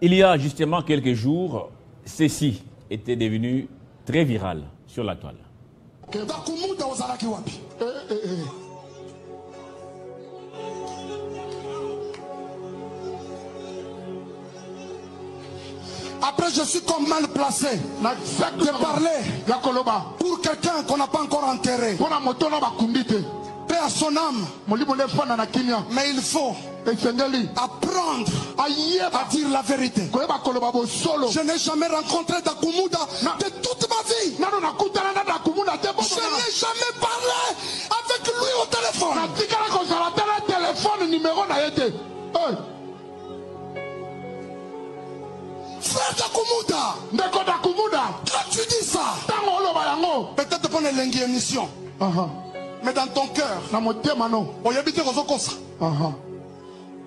Il y a justement quelques jours, ceci était devenu très viral sur la toile. Après, je suis comme mal placé de parler pour quelqu'un qu'on n'a pas encore enterré. Paix à son âme. Mais il faut apprendre à dire la vérité. Je n'ai jamais rencontré Dakumuda de toute ma vie. Je n'ai jamais parlé avec lui au téléphone. Frère Dakumuda, quand tu dis ça, peut-être pas une émission, mais dans ton cœur, on y habite aux Okosa.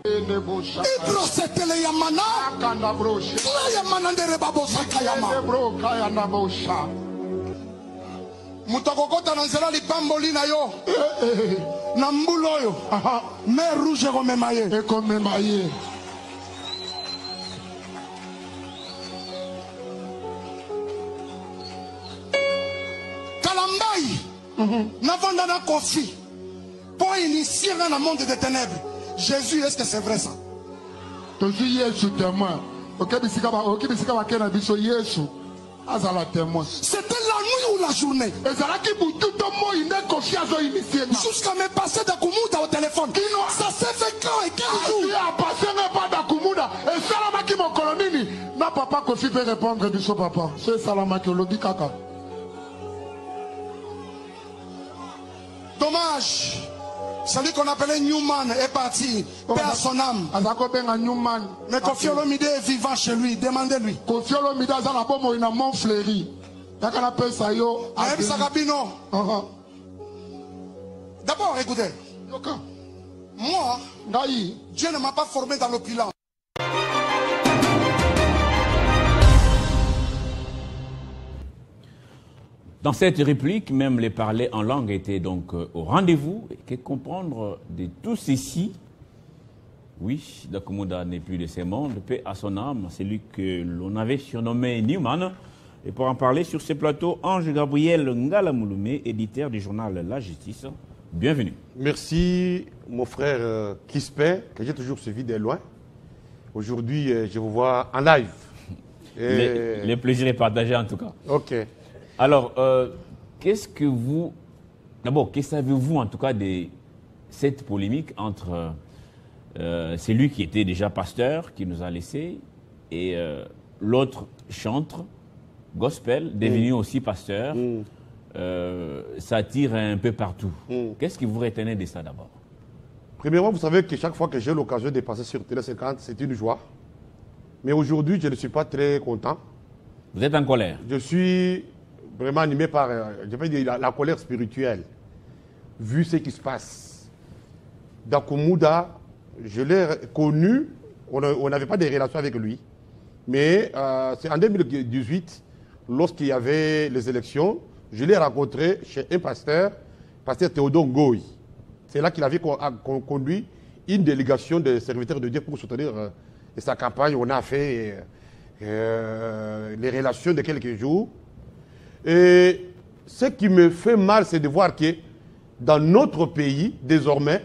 Ibro setele yamana, kla yamana ndere babosa kayama. Mutakokota nanzela lipamboli na yo, na mbulo yo, mer rouge komemaye. N'avons pas confié pour initier dans le monde des ténèbres. Jésus, est-ce que c'est vrai ça? C'était la nuit ou la journée? Jusqu'à me passer Dakumuda au téléphone. Ça s'est fait quand et quel jour? Papa Kofi peut répondre du papa. C'est Salamaki Lodi Kaka. Dommage. Celui qu'on appelait Newman est parti. Paix à son âme. Mais Kofi Olomide est vivant chez lui. Demandez-lui. Kofi Olomide a un bon il a mon fleuri. D'abord, écoutez. Moi, Dieu ne m'a pas formé dans l'opulence. Dans cette réplique, même les parler en langue étaient donc au rendez-vous. Et que comprendre de tout ceci? Oui, Dakumuda n'est plus de ce monde. Paix à son âme, celui que l'on avait surnommé Newman. Et pour en parler sur ce plateau, Ange Gabriel Ngalamouloumé, éditeur du journal La Justice. Bienvenue. Merci, mon frère Kispin, que j'ai toujours suivi de loin. Aujourd'hui, je vous vois en live. Et... Le plaisir est partagé en tout cas. Ok. Alors, qu'est-ce que vous... D'abord, qu'est-ce que savez-vous en tout cas de cette polémique entre celui qui était déjà pasteur, qui nous a laissé, et l'autre chantre, gospel, devenu aussi pasteur, ça tire un peu partout. Qu'est-ce qui vous retenez de ça d'abord? Premièrement, vous savez que chaque fois que j'ai l'occasion de passer sur Télé 50, c'est une joie. Mais aujourd'hui, je ne suis pas très content. Vous êtes en colère? Je suis vraiment animé par, je vais dire, la colère spirituelle. Vu ce qui se passe. Dakumuda, je l'ai connu, on n'avait pas de relation avec lui. Mais c'est en 2018, lorsqu'il y avait les élections, je l'ai rencontré chez un pasteur, pasteur Théodore Ngoï. C'est là qu'il avait conduit une délégation de serviteurs de Dieu pour soutenir sa campagne. On a fait les relations de quelques jours. Et ce qui me fait mal, c'est de voir que dans notre pays, désormais,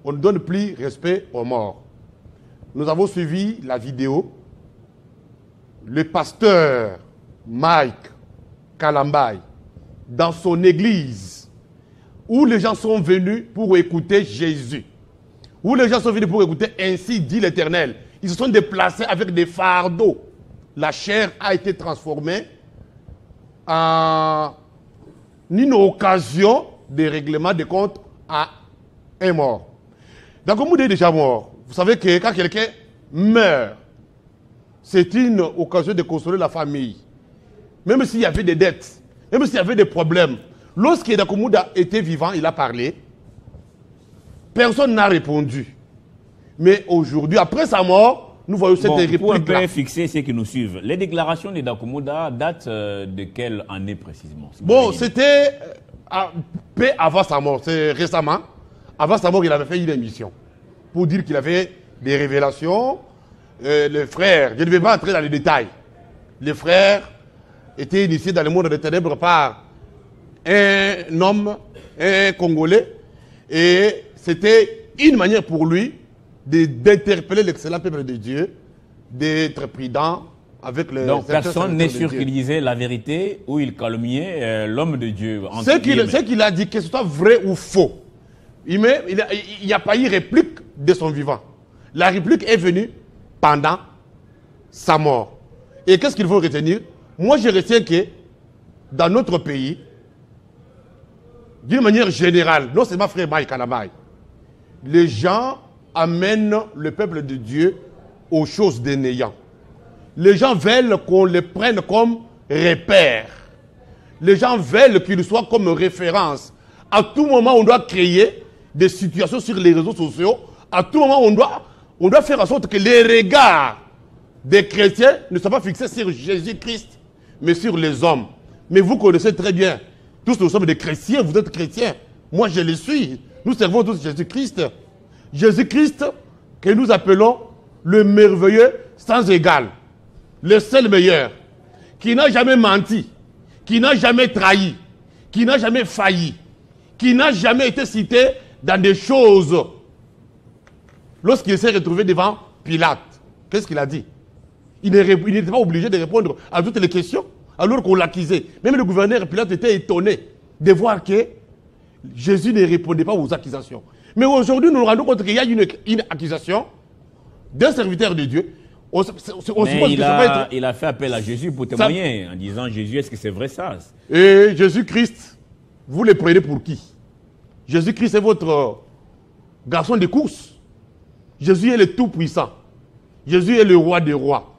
on ne donne plus respect aux morts. Nous avons suivi la vidéo. Le pasteur Mike Kalambay, dans son église, où les gens sont venus pour écouter Jésus, où les gens sont venus pour écouter ainsi dit l'Éternel, ils se sont déplacés avec des fardeaux. La chair a été transformée en une occasion de règlement de comptes à un mort. Dakumuda est déjà mort. Vous savez que quand quelqu'un meurt, c'est une occasion de consoler la famille. Même s'il y avait des dettes, même s'il y avait des problèmes. Lorsque Dakumuda était vivant, il a parlé. Personne n'a répondu. Mais aujourd'hui, après sa mort, nous voyons cette réplique. Pour un peu fixer ceux qui nous suivent, les déclarations de Dakumuda datent de quelle année précisément? Bon, c'était peu avant sa mort. C'est récemment. Avant sa mort, il avait fait une émission pour dire qu'il avait des révélations. les frères, je ne vais pas entrer dans les détails. Les frères étaient initiés dans le monde des ténèbres par un homme, un Congolais, et c'était une manière pour lui d'interpeller l'excellent peuple de Dieu, d'être prudent avec les... Donc personne n'est sûr qu'il disait la vérité ou il calomniait l'homme de Dieu. Ce qu'il a dit, que ce soit vrai ou faux, il n'y a pas eu réplique de son vivant. La réplique est venue pendant sa mort. Et qu'est-ce qu'il faut retenir? Moi, je retiens que dans notre pays, d'une manière générale, non seulement frère Mike Kalambay, les gens amènent le peuple de Dieu aux choses des néants. Les gens veulent qu'on les prenne comme repère. Les gens veulent qu'ils soient comme référence. À tout moment, on doit créer des situations sur les réseaux sociaux. À tout moment, on doit faire en sorte que les regards des chrétiens ne soient pas fixés sur Jésus-Christ, mais sur les hommes. Mais vous connaissez très bien, tous nous sommes des chrétiens, vous êtes chrétiens. Moi, je le suis. Nous servons tous Jésus-Christ. Jésus-Christ, que nous appelons le merveilleux sans égal, le seul meilleur, qui n'a jamais menti, qui n'a jamais trahi, qui n'a jamais failli, qui n'a jamais été cité dans des choses. Lorsqu'il s'est retrouvé devant Pilate, qu'est-ce qu'il a dit? Il n'était pas obligé de répondre à toutes les questions, alors qu'on l'accusait. Même le gouverneur Pilate était étonné de voir que Jésus ne répondait pas aux accusations. Mais aujourd'hui, nous nous rendons compte qu'il y a une accusation d'un serviteur de Dieu. Il a fait appel à Jésus pour témoigner en disant, Jésus, est-ce que c'est vrai ça? Et Jésus-Christ, vous le prenez pour qui? Jésus-Christ est votre garçon de course. Jésus est le tout-puissant. Jésus est le roi des rois.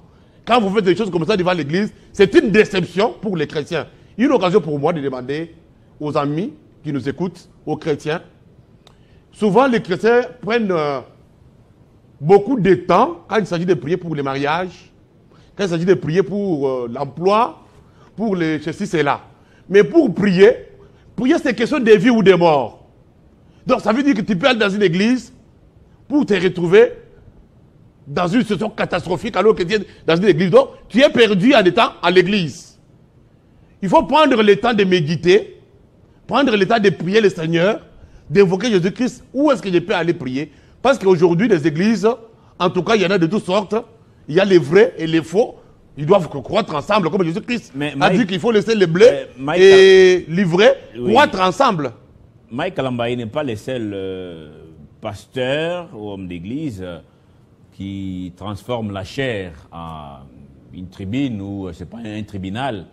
Quand vous faites des choses comme ça devant l'église, c'est une déception pour les chrétiens. Une occasion pour moi de demander aux amis qui nous écoutent, aux chrétiens. Souvent, les chrétiens prennent beaucoup de temps quand il s'agit de prier pour les mariages, quand il s'agit de prier pour l'emploi, pour les ceci, cela. Mais pour prier c'est question de vie ou de mort. Donc ça veut dire que tu peux aller dans une église pour te retrouver dans une situation catastrophique alors que tu es dans une église. Donc tu es perdu en étant à l'église. Il faut prendre le temps de méditer, prendre le temps de prier le Seigneur, d'évoquer Jésus-Christ. Où est-ce que je peux aller prier? Parce qu'aujourd'hui, les églises, en tout cas, il y en a de toutes sortes. Il y a les vrais et les faux. Ils doivent croître ensemble, comme Jésus-Christ a dit qu'il faut laisser le blé et l'ivraie croître ensemble. Mike Kalambay n'est pas le seul pasteur ou homme d'église qui transforme la chair en une tribune ou c'est pas un tribunal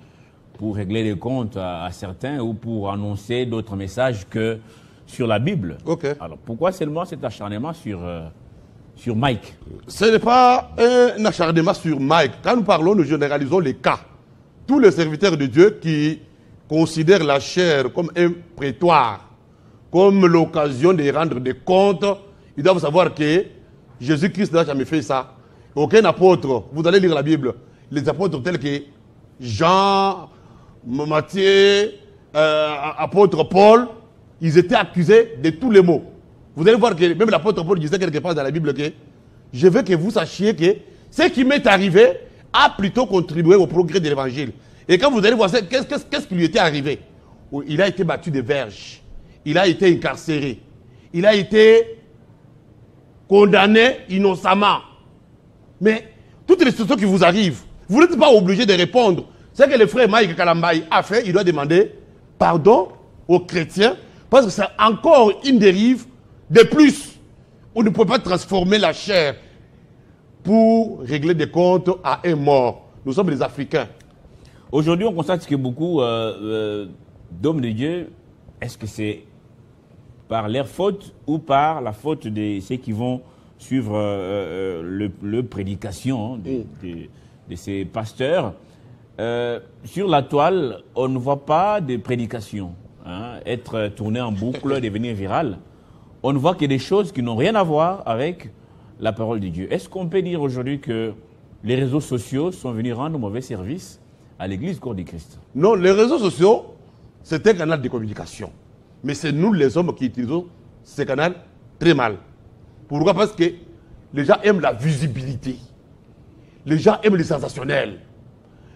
pour régler les comptes à certains ou pour annoncer d'autres messages que sur la Bible. Okay. Alors pourquoi seulement cet acharnement sur Mike? Ce n'est pas un acharnement sur Mike. Quand nous parlons, nous généralisons les cas. Tous les serviteurs de Dieu qui considèrent la chair comme un prétoire, comme l'occasion de rendre des comptes, ils doivent savoir que Jésus-Christ n'a jamais fait ça. Aucun apôtre, vous allez lire la Bible, les apôtres tels que Jean, Matthieu, apôtre Paul, ils étaient accusés de tous les maux. Vous allez voir que même l'apôtre Paul disait quelque part dans la Bible que je veux que vous sachiez que ce qui m'est arrivé a plutôt contribué au progrès de l'évangile. Et quand vous allez voir, qu'est-ce qui lui était arrivé? Il a été battu de verges. Il a été incarcéré. Il a été condamné innocemment. Mais toutes les situations qui vous arrivent, vous n'êtes pas obligé de répondre. Ce que le frère Mike Kalambay a fait, il doit demander pardon aux chrétiens parce que c'est encore une dérive de plus. On ne peut pas transformer la chair pour régler des comptes à un mort. Nous sommes des Africains. Aujourd'hui, on constate que beaucoup d'hommes de Dieu, est-ce que c'est par leur faute ou par la faute de ceux qui vont suivre le prédication de ces pasteurs? Sur la toile, on ne voit pas de prédication être tourné en boucle, devenir viral. On ne voit que des choses qui n'ont rien à voir avec la parole de Dieu. Est-ce qu'on peut dire aujourd'hui que les réseaux sociaux sont venus rendre mauvais service à l'Église corps du Christ? Non, les réseaux sociaux, c'est un canal de communication. Mais c'est nous les hommes qui utilisons ce canal très mal. Pourquoi? Parce que les gens aiment la visibilité. Les gens aiment les sensationnels.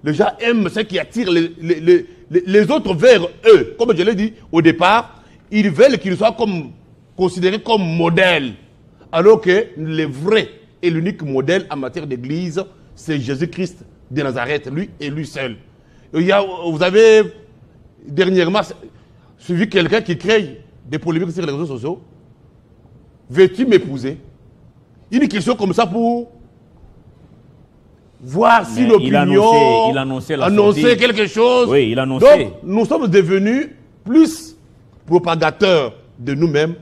Les gens aiment ce qui attire les autres vers eux. Comme je l'ai dit au départ, ils veulent qu'ils soient considérés comme modèles. Alors que le vrai et l'unique modèle en matière d'église, c'est Jésus-Christ de Nazareth, lui et lui seul. Vous avez dernièrement suivi quelqu'un qui crée des polémiques sur les réseaux sociaux. Veux-tu m'épouser? Une question comme ça pour voir si l'opinion annonçait quelque chose. Oui, il annonçait. Donc, nous sommes devenus plus propagateurs de nous-mêmes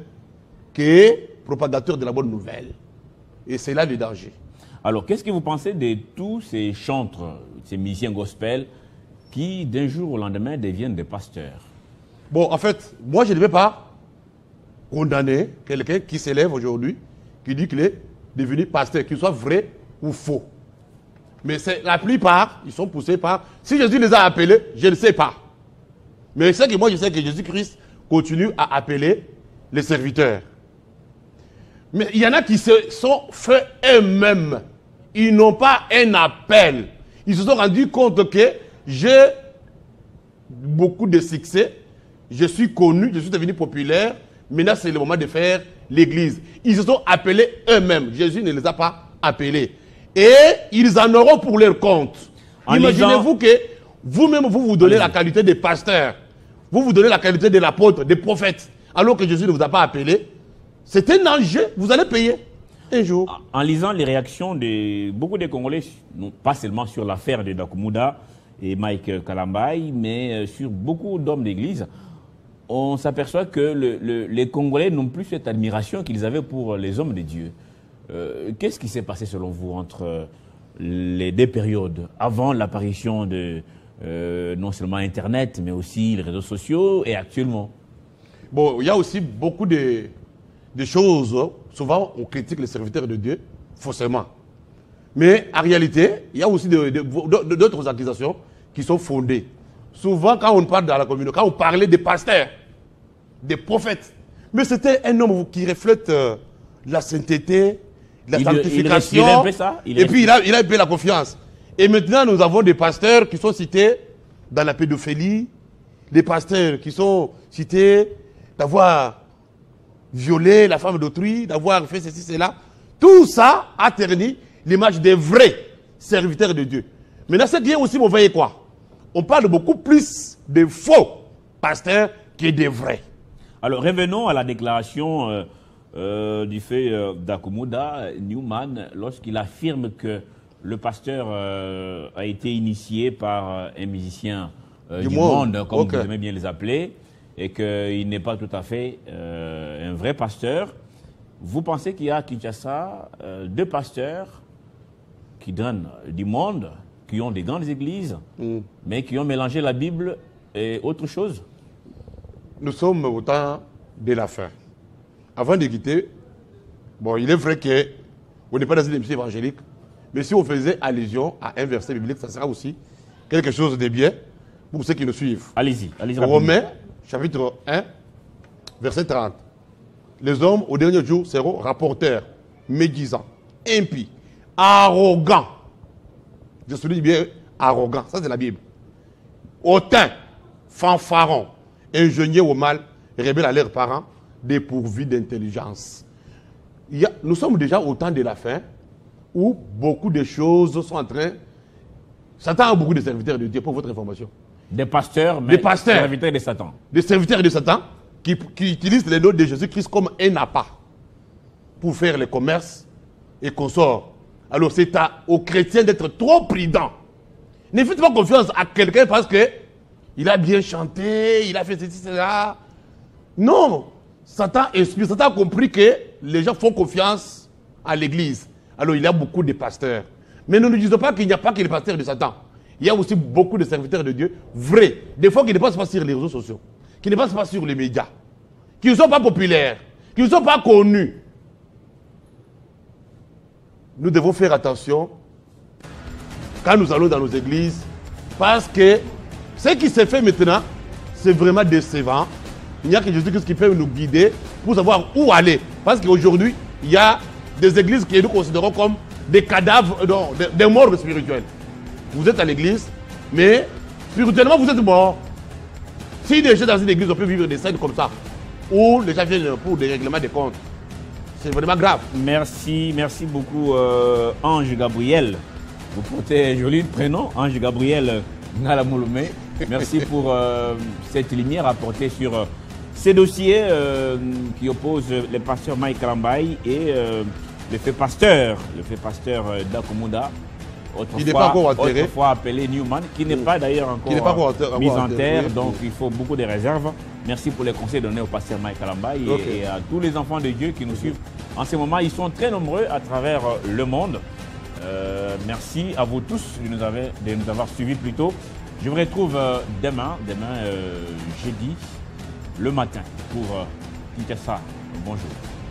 que propagateurs de la bonne nouvelle. Et c'est là le danger. Alors, qu'est-ce que vous pensez de tous ces chantres, ces musiciens gospel, qui d'un jour au lendemain deviennent des pasteurs? Bon, en fait, moi je ne vais pas condamner quelqu'un qui s'élève aujourd'hui, qui dit qu'il est devenu pasteur, qu'il soit vrai ou faux. Mais la plupart, ils sont poussés par... Si Jésus les a appelés, je ne sais pas. Mais c'est que moi, je sais que Jésus-Christ continue à appeler les serviteurs. Mais il y en a qui se sont faits eux-mêmes. Ils n'ont pas un appel. Ils se sont rendus compte que j'ai beaucoup de succès, je suis connu, je suis devenu populaire, maintenant c'est le moment de faire l'église. Ils se sont appelés eux-mêmes. Jésus ne les a pas appelés. Et ils en auront pour leur compte. Imaginez-vous que vous-même, vous donnez la qualité de pasteur. Vous donnez la qualité de l'apôtre, des prophètes, alors que Jésus ne vous a pas appelé. C'est un enjeu, vous allez payer un jour. En lisant les réactions de beaucoup de Congolais, non, pas seulement sur l'affaire de Dakumouda et Mike Kalambay, mais sur beaucoup d'hommes d'église, on s'aperçoit que les Congolais n'ont plus cette admiration qu'ils avaient pour les hommes de Dieu. Qu'est-ce qui s'est passé selon vous entre les deux périodes, avant l'apparition de non seulement Internet, mais aussi les réseaux sociaux et actuellement? Bon, il y a aussi beaucoup de choses, souvent on critique les serviteurs de Dieu, faussement. Mais en réalité, il y a aussi d'autres accusations qui sont fondées. Souvent, quand on parle dans la communauté, quand on parlait des pasteurs, des prophètes, mais c'était un homme qui reflète la sainteté, la sanctification, et puis il a un peu la confiance. Et maintenant, nous avons des pasteurs qui sont cités dans la pédophilie, des pasteurs qui sont cités d'avoir violé la femme d'autrui, d'avoir fait ceci, cela. Tout ça a terni l'image des vrais serviteurs de Dieu. Maintenant, ce qui est aussi mauvais, quoi? On parle beaucoup plus de faux pasteurs que des vrais. Alors, revenons à la déclaration du fait d'Akumouda Newman, lorsqu'il affirme que le pasteur a été initié par un musicien du monde, comme vous aimez bien les appeler, et qu'il n'est pas tout à fait un vrai pasteur. Vous pensez qu'il y a à Kinshasa deux pasteurs qui donnent du monde, qui ont des grandes églises, mais qui ont mélangé la Bible et autre chose? Nous sommes au temps de la fin. Avant de quitter, bon, il est vrai qu'on n'est pas dans une émission évangélique, mais si on faisait allusion à un verset biblique, ça sera aussi quelque chose de bien pour ceux qui nous suivent. Allez-y, allez-y. Romains, chapitre 1, verset 30. Les hommes, au dernier jour, seront rapporteurs, médisants, impies, arrogants. Je souligne bien arrogants, ça c'est la Bible. Hautains, fanfarons, ingénieux au mal, rebelles à leurs parents, dépourvus d'intelligence. Nous sommes déjà au temps de la fin où beaucoup de choses sont en train... Satan a beaucoup de serviteurs de Dieu, pour votre information. Des pasteurs, mais des serviteurs de Satan. Des serviteurs de Satan qui utilisent les noms de Jésus-Christ comme un appât pour faire le commerce et consorts. Alors c'est aux chrétiens d'être trop prudents. Ne faites pas confiance à quelqu'un parce qu'il a bien chanté, il a fait ceci, cela. Non, Satan a compris que les gens font confiance à l'église. Alors il y a beaucoup de pasteurs. Mais nous ne disons pas qu'il n'y a pas que les pasteurs de Satan. Il y a aussi beaucoup de serviteurs de Dieu vrais, des fois qui ne passent pas sur les réseaux sociaux, qui ne passent pas sur les médias, qui ne sont pas populaires, qui ne sont pas connus. Nous devons faire attention quand nous allons dans nos églises, parce que ce qui se fait maintenant, c'est vraiment décevant. Il n'y a que Jésus-Christ qui peut nous guider pour savoir où aller. Parce qu'aujourd'hui, il y a des églises que nous considérons comme des cadavres, non, des morts spirituels. Vous êtes à l'église, mais spirituellement, vous êtes mort. Si des gens dans une église, on peut vivre des scènes comme ça, où les gens viennent pour des règlements de comptes, c'est vraiment grave. Merci beaucoup, Ange Gabriel. Vous portez un joli prénom, Ange Gabriel Ngalamouloumé. Merci pour cette lumière apportée sur ces dossiers qui opposent le pasteur Mike Kalambaye et le fait pasteur d'Akomouda. Il n'est pas encore enterré. Autrefois appelé Newman, qui n'est pas d'ailleurs encore mis en terre, donc il faut beaucoup de réserves. Merci pour les conseils donnés au pasteur Mike Kalambaye et à tous les enfants de Dieu qui nous suivent en ce moment. Ils sont très nombreux à travers le monde. Merci à vous tous de nous avoir suivis plus tôt. Je vous retrouve demain jeudi, le matin, pour Kinshasa. Bonjour.